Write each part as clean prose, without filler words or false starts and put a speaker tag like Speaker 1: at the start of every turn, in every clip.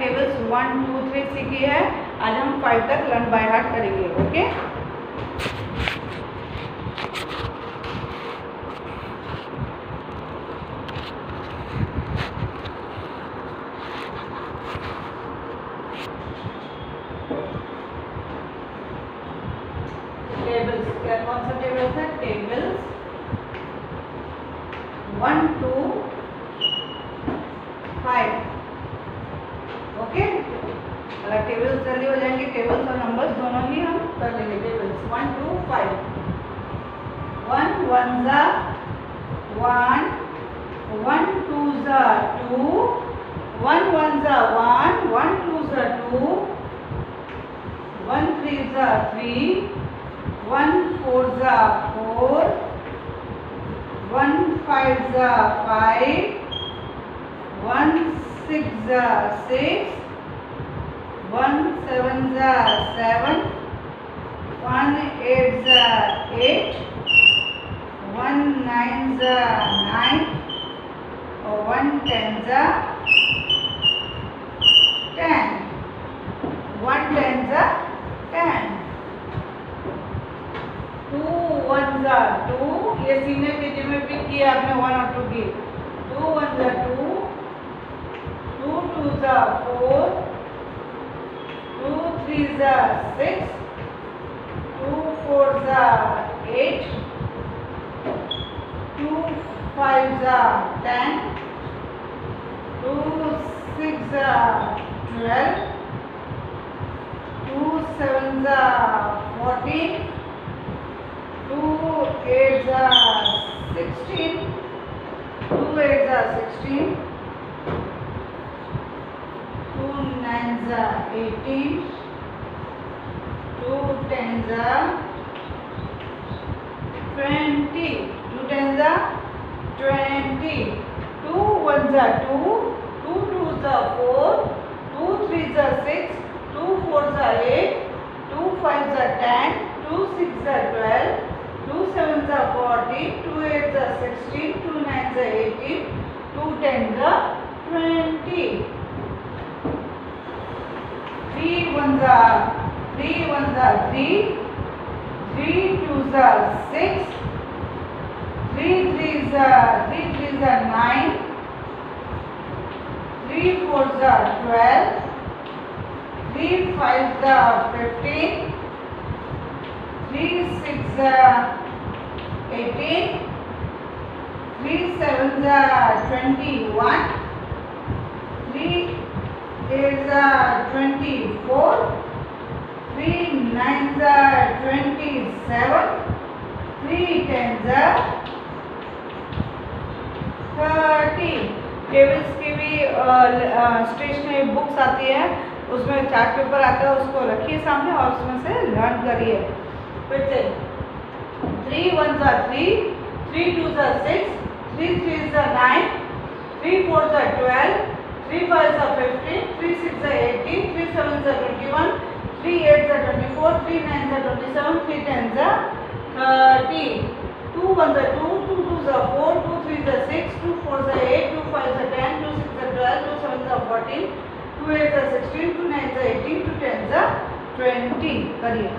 Speaker 1: Tables 1 2 3 सीखी है, आज हम 5 तक लर्न बाय हार्ट करेंगे। ओके, टेबल्स क्या कौन सा टेबल्स है? टेबल्स 1 2 5। ओके, अगर टेबल्स जल्दी हो जाएंगे, टेबल्स और नंबर्स दोनों ही हम कर लेंगे। टेबल्स 1 2 5। 1 1 जा 1, 1 2 जा 2, 1 1 जा 1, 1 2 जा 2, 1 3 जा 3, 1 4 जा 4, 1 5 जा 5, 1 6 जा 6, 1 7 जा 7, 1 8 जा 8, 1 9 जा 9 और 1 10 जा 10। 1 10 जा 10। 2 1 जा 2, ये सीनियर केजी में भी किया आपने 1 और 2 की। 2 1 जा 2, 2 2 जा 4, 2 3 जा 6, 2 4 जा 8, 2 5 जा 10, 2 6 जा 12, 2 7 जा 14, 2 8 जा 16, 2 8 जा 16, 2 9 जा 18, 2 10 जा 20, 2 10 जा 20, 2 1 जा 2, 2 2 जा 4, 2 3 जा 6, 2 4 जा 8, 2 5 जा 10, 2 6 जा 12, 2 7 जा 14, 2 8 जा 16, 2 9 जा 18, 2 10 जा 20, 3 1 जा 3, 3 2 जा 6, 3 3 जा 9, 3 4 जा 12, 3 5 जा 15, 3 6 जा 18, 3 7 जा 21, 3 8 जा 24, 3 9 जा 27, 3 10 जा 30। टेबल्स की भी स्टेशनरी बुक्स आती है, उसमें चार्ट पेपर आता है, उसको रखिए सामने और उसमें से लर्न करिए। फिर से 3 1 जा 3, 3 2 जा 6, 3 3 जा 9, 3 4 जा 12, 3 5 जा 15, 3 6 जा 18, 3 7 जा 21, 3 8 जा 24, 3 9 जा 27, 3 10 जा 30। 2 1 जा 2, 2 2 जा 4, 2 3 जा 6, 2 4 जा 8, 2 5 जा 10, 2 6 जा 12, 2 7 जा 14, 2 8 जा 16, 2 9 जा 18, 2 10 जा 20। करिए।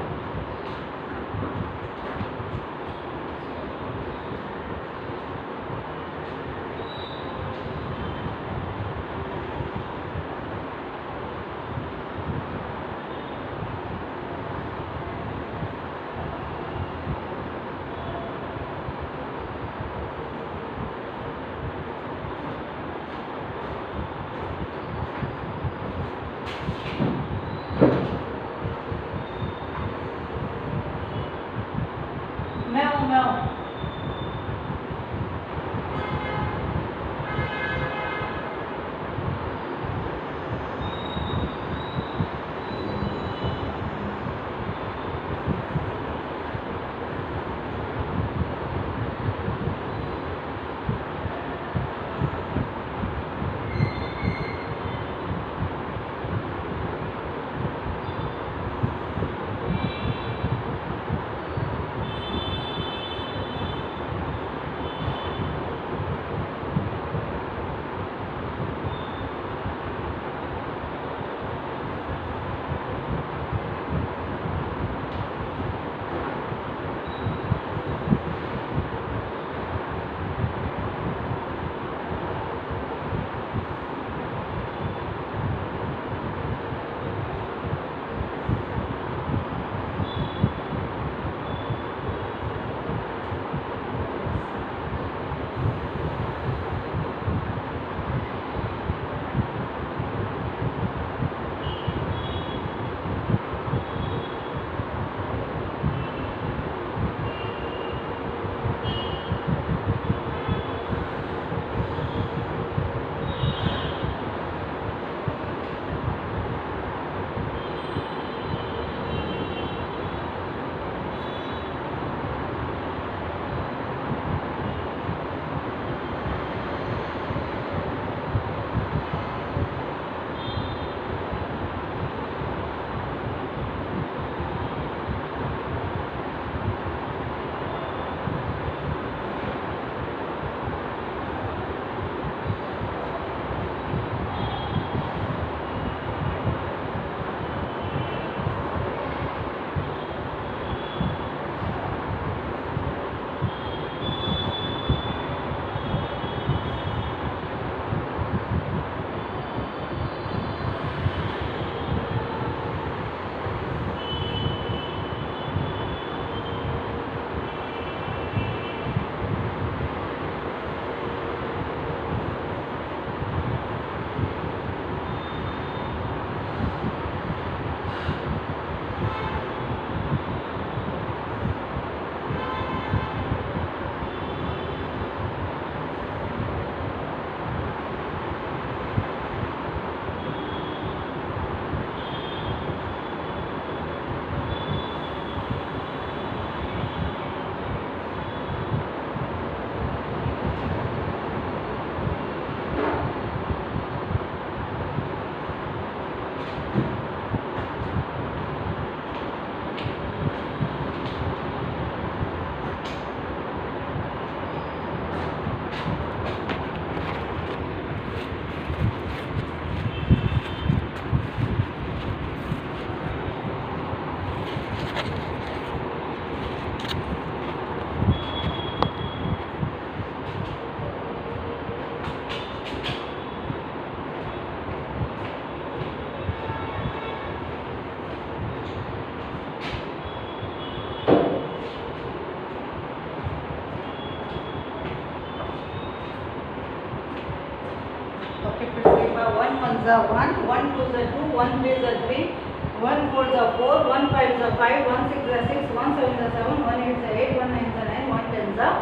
Speaker 1: ones are 1, 1 twos are 2, 1 threes are 3, 1 fours are 4, 1 fives are 5, 1 sixes are 6, 1 sevens are 7, 1 eights are 8, 1 nines are 9, 1 tens are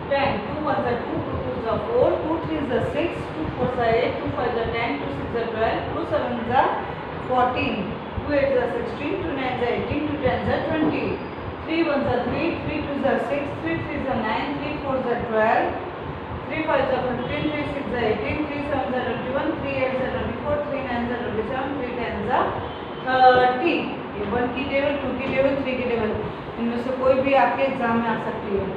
Speaker 1: 10, 2 ones are 2, 2 twos are 4, 2 threes are 6, 2 fours are 8, 2 fives are 10, 2 sixes are 12, 2 sevens are 14, 2 eights are 16, 2 nines are 18, 2 tens are 20, 3 ones are 3, 3 twos are 6, 3 threes are 9, 3 fours are 12, 3 fives are 15, 3 sixes are 18, 3 sevens are 21, 3 eights are 24, 3 nines are 27, 3 tens are 30. ये 1 की table, 2 की table, 3 की table, इनमें से कोई भी आपके exam में आ सकती है।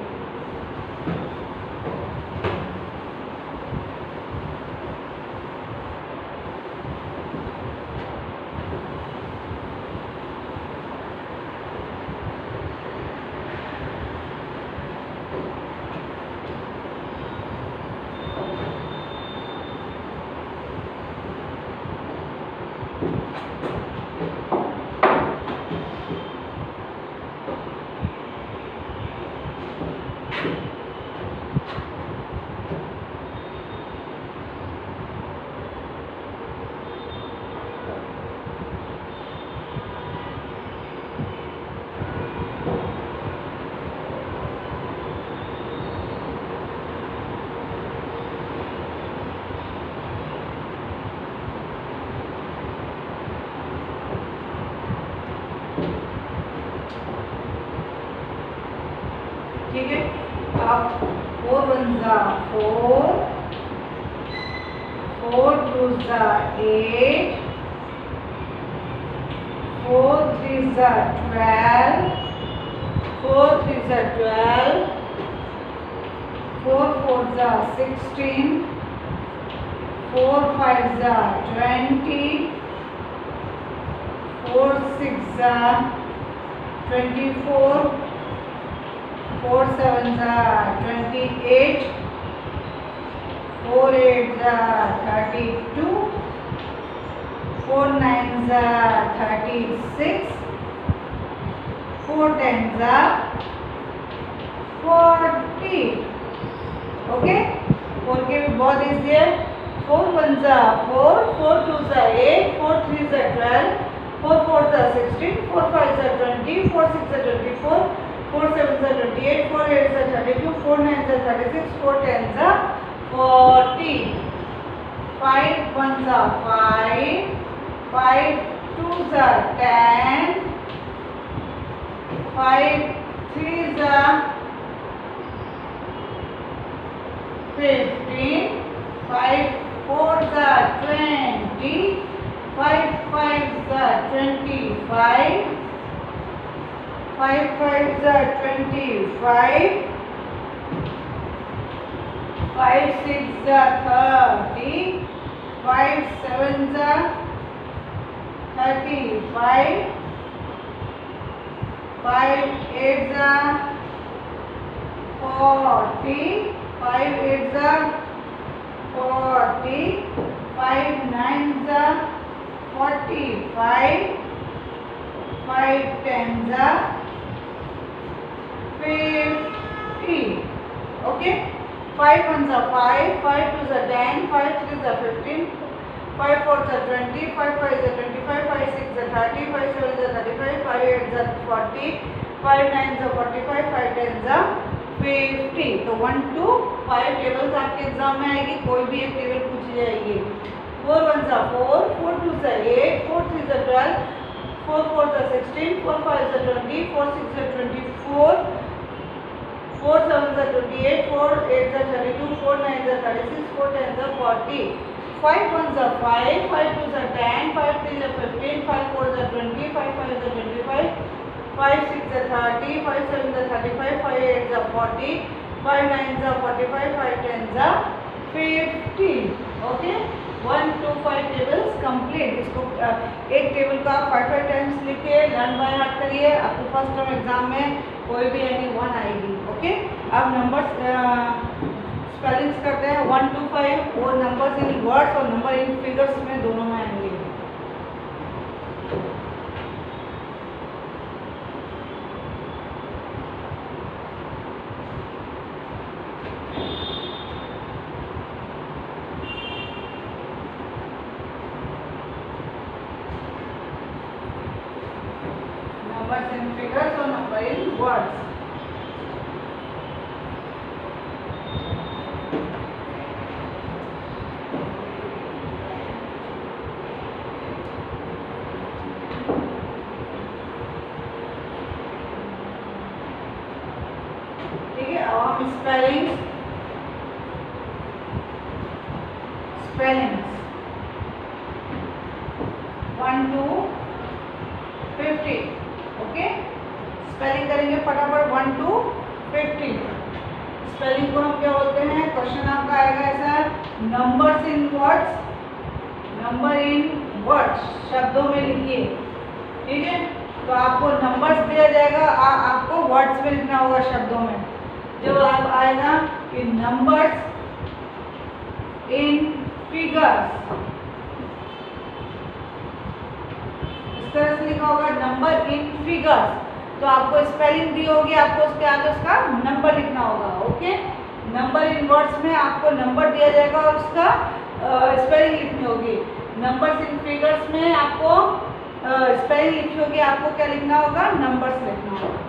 Speaker 1: ठीक है, अब 4 ones are 4, 4 twos are 8, 4 threes are 12, 4 threes are 12, 4 fours are 16, 4 fives are 20, 4 sixes are 24, 4 sevens are 28, 4 eights are 32, 4 nines are 36, 4 tens are 40. Okay? 4 के भी बहुत easy है। 4 ones are 4, 4 twos are 8, 4 threes are 12, 4 fours are 16, 4 fives are 20, 4 sixes are 24, 4 sevens are 28, 4 eights are 32, 4 nines are 36, 4 tens are 40. 5 ones are 5, 5 twos are 10, 5 threes are 15, 5 fours are 20, 5 fives are 25, 5 fives are 25, 5 sixes are 30, 5 sevens are 35, 5 eights are 40, 5 eights are 40, 5 nines are 45, 5 tens are 50. Okay? 5 ones are 5, 5 twos are 10, 5 threes are 15, 5 fours are 20, 5 fives are 25, 5 sixes are 30, 5 sevens are 35, 5 eights are 40, 5 nines are 45, 5 tens are 50. तो 1 to 5 tables आपके exam में आएगी, कोई भी एक table पूछी जाएगी। 4 ones are 4, 4 twos are 8, 4 threes are 12, 4 fours are 16, 4 fives are 20, 4 sixes are 24, 4 sevens are 28, 4 eights are 32, 4 nines are 36, 4 tens are 40. 5 ones are 5, 5 twos are 10, 5 threes are 15, 5 fours are 20, 5 fives are 25, 5 sixes are 30, 5 sevens are 35, 5 eights are 40, 5 nines are 45, 5 tens are 50. Okay? 1 to 5 tables complete. इसको एक table को आप 5 times लिखिए, learn by heart करिए, आपको first term exam में कोई भी एनी 1 आएगी। ओके, अब नंबर्स स्पेलिंग्स करते हैं 1 to 5, और नंबर्स इन वर्ड्स और नंबर इन फिगर्स में दोनों में आएंगे। numbers in figures or number in words. ठीक है, अब हम स्पेलिंग्स 1 to 50. ओके, स्पेलिंग करेंगे फटाफट 1 to 50. स्पेलिंग को हम क्या बोलते हैं? क्वेश्चन आपका आएगा ऐसा, numbers in words, number in words, शब्दों में लिखिए. ठीक है, तो आपको नंबर्स दिया जाएगा, आपको वर्ड्स में लिखना होगा, शब्दों में. जब आप आएगा कि नंबर्स इन फिगर्स, इस तरह से लिखा होगा नंबर इन फिगर्स, तो आपको स्पेलिंग दी होगी, आपको उसके आगे उसका नंबर लिखना होगा. ओके, नंबर इन वर्ड्स में आपको नंबर दिया जाएगा और उसका स्पेलिंग लिखनी होगी. नंबर्स इन फिगर्स में आपको स्पेलिंग लिखी होगी, आपको क्या लिखना होगा? नंबर्स लिखना होगा.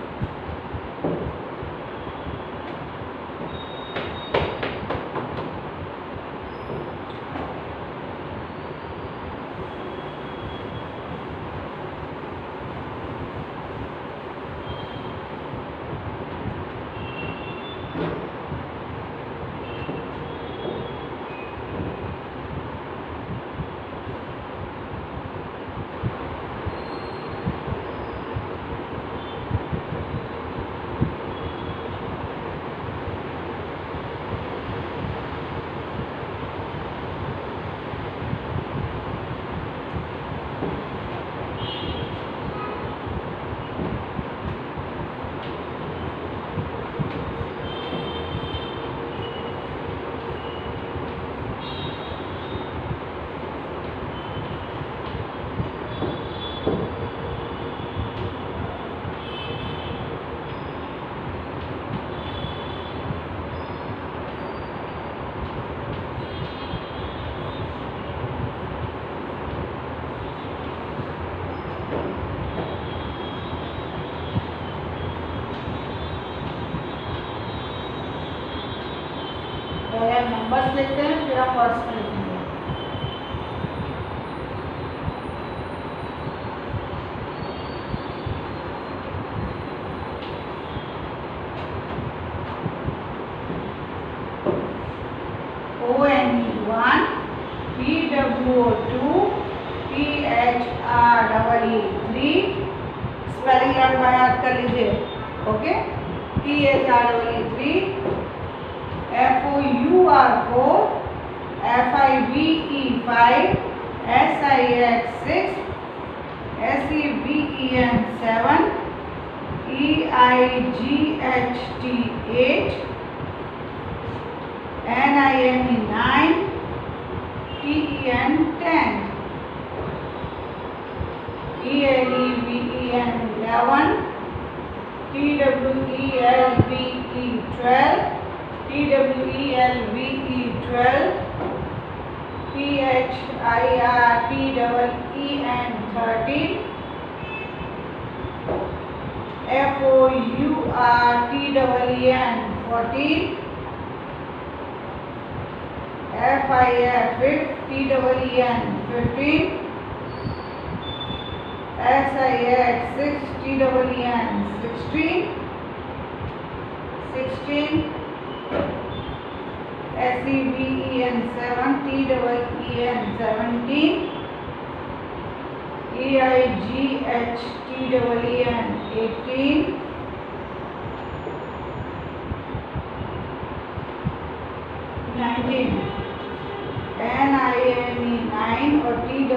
Speaker 1: पहले हम नंबर्स लिखते हैं, फिर हम वर्ड्स में लिखेंगे. ONE1, PWO2, THREE 3. Spelling learn by heart कर लीजिए. Okay, THREE FOUR4, FIVE 5, SIX 6, SEVEN 7, EIGHT 8, NIME 9, TEN 10, ELEVEN 11, TWELVE 12, TWELVE 12, PHIRTEEN 13, FOURTEEN 14, FIFTEEN 15, SIX6TEN 16, SEVEN 7, TEEN 17, EIGHTEEN 18, NIME 9 और TEEN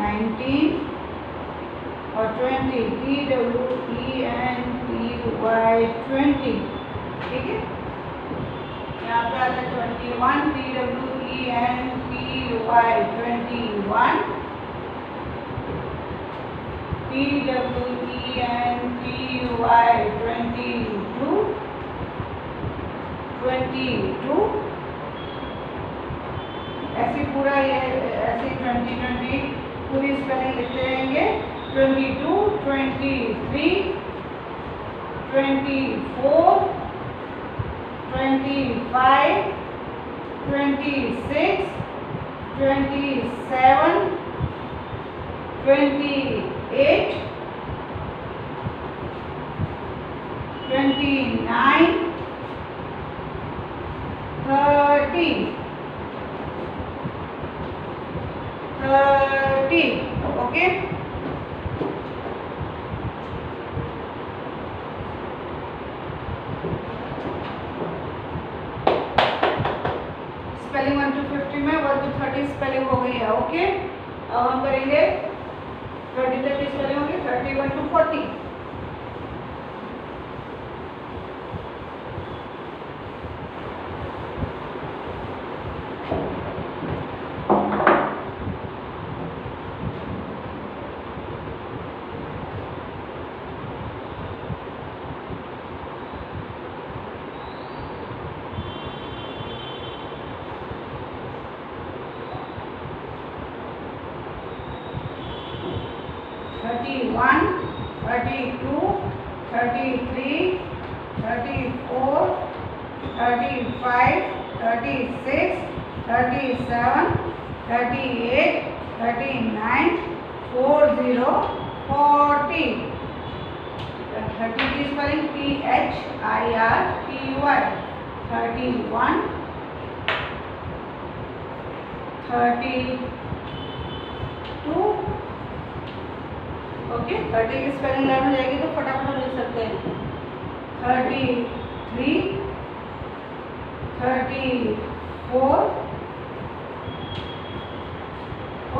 Speaker 1: 19 और 20, TWENTY 20. ठीक है, यहाँ पे आता है 21, TWENTY 21, TWENTY 22. ऐसे पूरा ये ऐसे 20 पूरी स्पेलिंग लिखते रहेंगे. 22, 23, 24, 25, 26, 27, 28, 29, 30, 30. Okay. स्पेलिंग 1 to 50 में 1 to 30 स्पेलिंग हो गई है. ओके, अब हम करेंगे 30 तक की स्पेलिंग होगी. 31 to 40. One, 32, 33, 34, 35, 36, 37, 38, 39, 40, 40. 30 की स्पेलिंग THIRTY. 31, 32. ओके, 30 की स्पेलिंग लर्न हो जाएगी तो फटाफट लिख सकते हैं. 33, 34.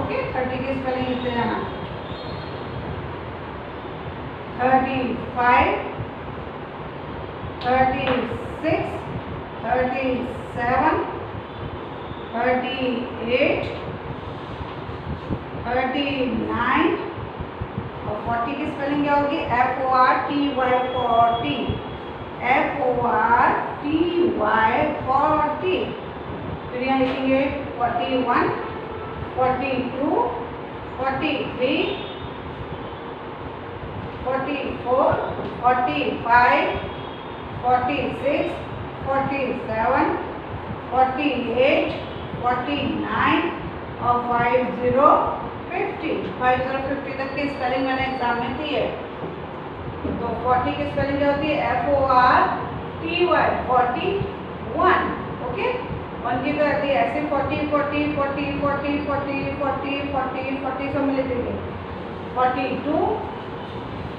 Speaker 1: ओके, 30 की स्पेलिंग लिखते जाना. 35, 36, 37, 38, 39. 40 की स्पेलिंग क्या होगी? FORTY. 40. FORTY. फिर यहाँ लिखेंगे 41, 42, 43, 44, 45, 46, 47, 48, 49 और 50. 50 तक की स्पेलिंग मैंने एग्जाम में दी है. तो 40 की स्पेलिंग क्या होती है? FORTY. 41. ओके, 1 की तो आती है ऐसे 40, 40, 40, 40, 40, 40, 40, 40 सब मिले देंगे. 42,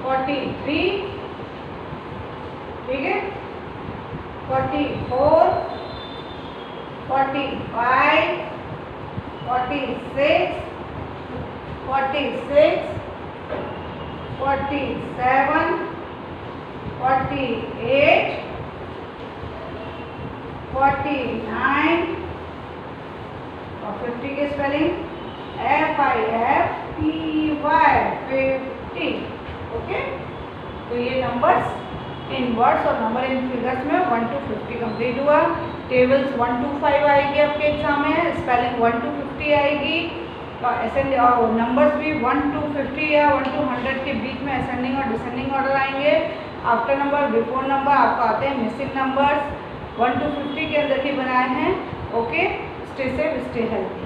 Speaker 1: 43, ठीक है, 44, 45, 46, 46, 47, 48, 49 और 50 की स्पेलिंग FIFTY. 50. ओके, तो ये नंबर्स इन वर्ड्स और नंबर इन फिगर्स में 1 to 50 कंप्लीट हुआ. टेबल्स 1 to 5 आएगी आपके एग्जाम में. स्पेलिंग 1 to 50 आएगी. और नंबर्स भी 1 to 50 या 1 to 100 के बीच में असेंडिंग और डिसेंडिंग ऑर्डर आएंगे. आफ्टर नंबर, बिफोर नंबर आपको आते हैं मिसिंग नंबर्स. 1 to 50 के अंदर ही बनाए हैं. Okay, stay safe, stay healthy.